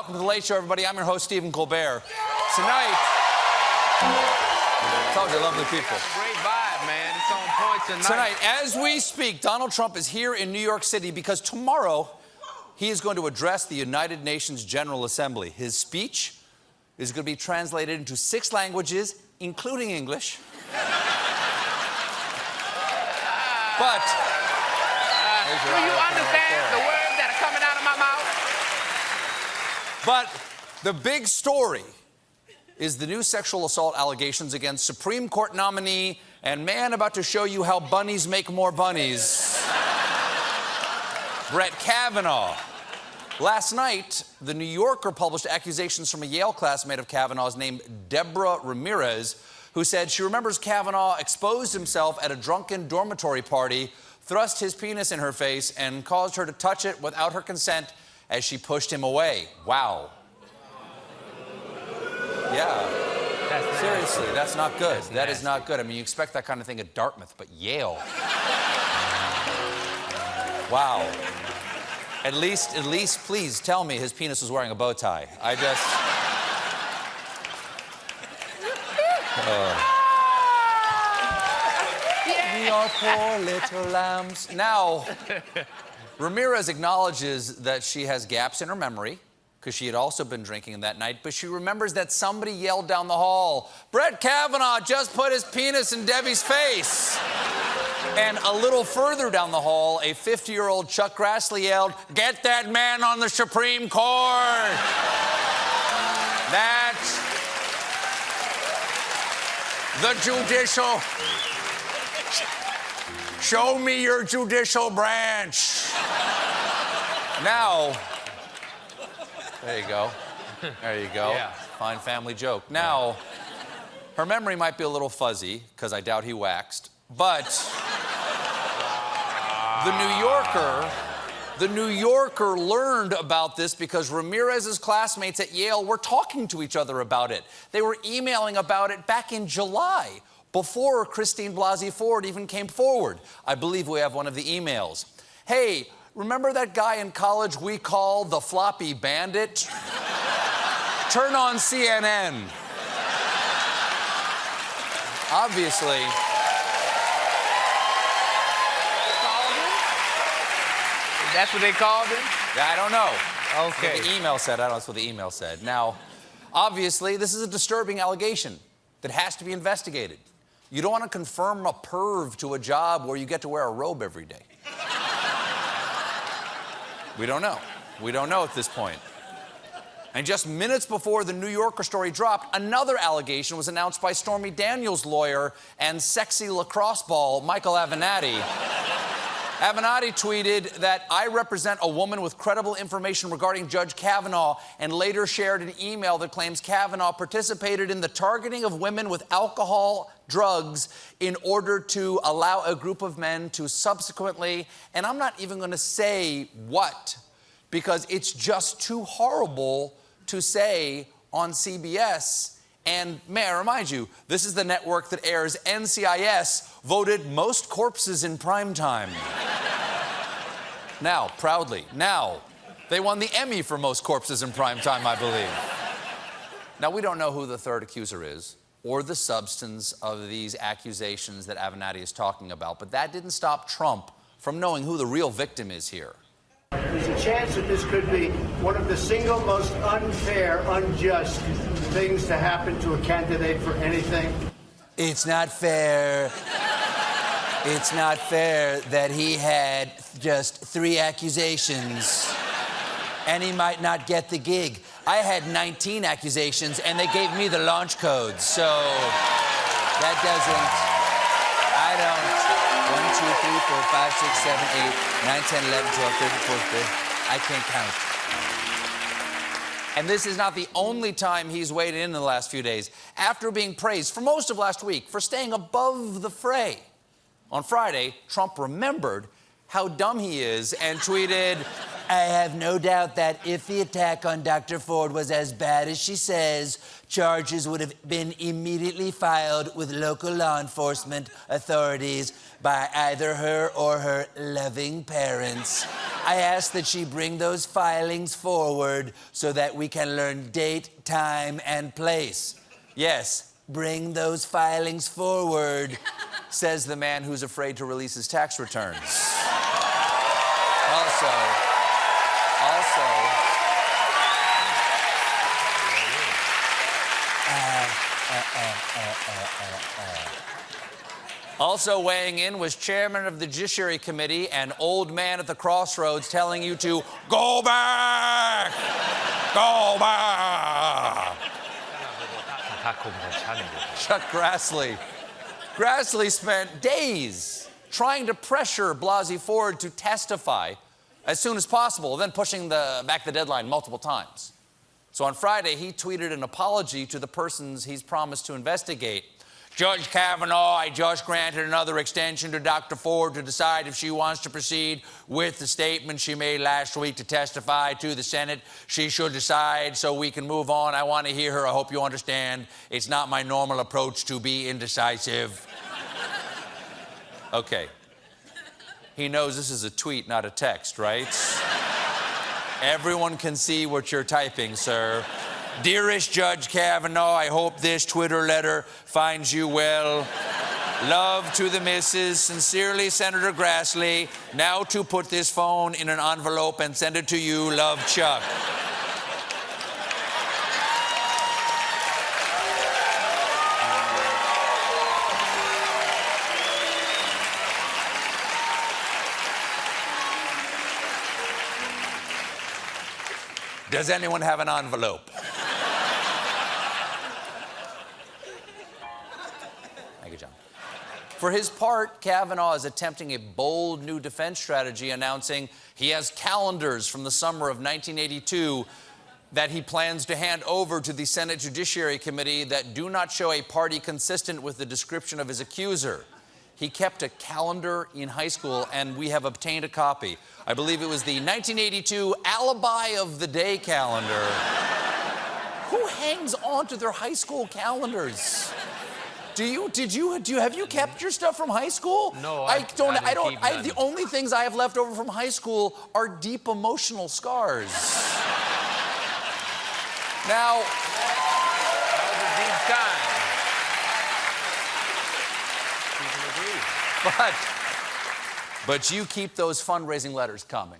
Welcome to The Late Show, everybody. I'm your host, Stephen Colbert. Tonight, told you, lovely people. Great vibe, man. It's on point tonight. Tonight, as we speak, Donald Trump is here in New York City because tomorrow he is going to address the United Nations General Assembly. His speech is going to be translated into 6 languages, including English. But do you understand the words that are coming out of my mouth? But the big story is the new sexual assault allegations against Supreme Court nominee and man about to show you how bunnies make more bunnies, Brett Kavanaugh. Last night, The New Yorker published accusations from a Yale classmate of Kavanaugh's named Deborah Ramirez, who said she remembers Kavanaugh exposed himself at a drunken dormitory party, thrust his penis in her face, and caused her to touch it without her consent as she pushed him away. Wow. Yeah. Seriously, that's not good. That is not good. I mean, you expect that kind of thing at Dartmouth, but Yale. Wow. At least, please tell me his penis was wearing a bow tie. I just... We are poor little lambs. Now, Ramirez acknowledges that she has gaps in her memory, because she had also been drinking that night, but she remembers that somebody yelled down the hall, "Brett Kavanaugh just put his penis in Debbie's face." And a little further down the hall, a 50-year-old Chuck Grassley yelled, "Get that man on the Supreme Court." That's the judicial. Show me your judicial branch. Now, there you go. There you go. Yeah. Fine family joke. Now, her memory might be a little fuzzy, because I doubt he waxed, but The New Yorker learned about this because Ramirez's classmates at Yale were talking to each other about it. They were emailing about it back in July, before Christine Blasey Ford even came forward. I believe we have one of the emails. "Hey, remember that guy in college we called the floppy bandit? Turn on CNN." Obviously. That's what they called him? I don't know. Okay. What the email said. I don't know what the email said. Now, obviously, this is a disturbing allegation that has to be investigated. You don't want to confirm a perv to a job where you get to wear a robe every day. We don't know. We don't know at this point. And just minutes before the New Yorker story dropped, another allegation was announced by Stormy Daniels' lawyer and sexy lacrosse ball, Michael Avenatti. Avenatti tweeted that "I represent a woman with credible information regarding Judge Kavanaugh," and later shared an email that claims Kavanaugh participated in the targeting of women with alcohol, drugs, in order to allow a group of men to subsequently, and I'm not even going to say what, because it's just too horrible to say on CBS. And may I remind you, this is the network that airs NCIS, voted most corpses in primetime. Now, proudly. Now, they won the Emmy for most corpses in primetime, I believe. Now, we don't know who the third accuser is or the substance of these accusations that Avenatti is talking about, but that didn't stop Trump from knowing who the real victim is here. There's a chance that this could be one of the single most unfair, unjust things to happen to a candidate for anything. It's not fair. It's not fair that he had just 3 accusations and he might not get the gig. I had 19 accusations and they gave me the launch codes, so that doesn't... I don't... 1, 2, 3, 4, 5, 6, 7, 8, 9, 10, 11, 12, 13, 14, 15. I can't count. And this is not the only time he's weighed in the last few days. After being praised for most of last week for staying above the fray, on Friday, Trump remembered how dumb he is and tweeted, I have no doubt that if the attack on Dr. Ford was as bad as she says, charges would have been immediately filed with local law enforcement authorities by either her or her loving parents. I ask that she bring those filings forward so that we can learn date, time, and place. Yes, bring those filings forward, says the man who's afraid to release his tax returns. Also weighing in was chairman of the Judiciary Committee, an old man at the crossroads telling you to go back! Go back! Chuck Grassley. Grassley spent days trying to pressure Blasey Ford to testify as soon as possible, then pushing back the deadline multiple times. So on Friday, he tweeted an apology to the persons he's promised to investigate. Judge Kavanaugh, I just granted another extension to Dr. Ford to decide if she wants to proceed with the statement she made last week to testify to the Senate. She should decide so we can move on. I want to hear her. I hope you understand. It's not my normal approach to be indecisive. Okay. He knows this is a tweet, not a text, right? Everyone can see what you're typing, sir. Dearest Judge Kavanaugh, I hope this Twitter letter finds you well. Love to the missus. Sincerely, Senator Grassley. Now to put this phone in an envelope and send it to you. Love, Chuck. Does anyone have an envelope? Thank you, John. For his part, Kavanaugh is attempting a bold new defense strategy, announcing he has calendars from the summer of 1982 that he plans to hand over to the Senate Judiciary Committee that do not show a party consistent with the description of his accuser. He kept a calendar in high school, and we have obtained a copy. I believe it was the 1982 Alibi of the Day calendar. Who hangs on to their high school calendars? Have you kept your stuff from high school? No, the only things I have left over from high school are deep emotional scars. Now, that was a deep time. but you keep those fundraising letters coming.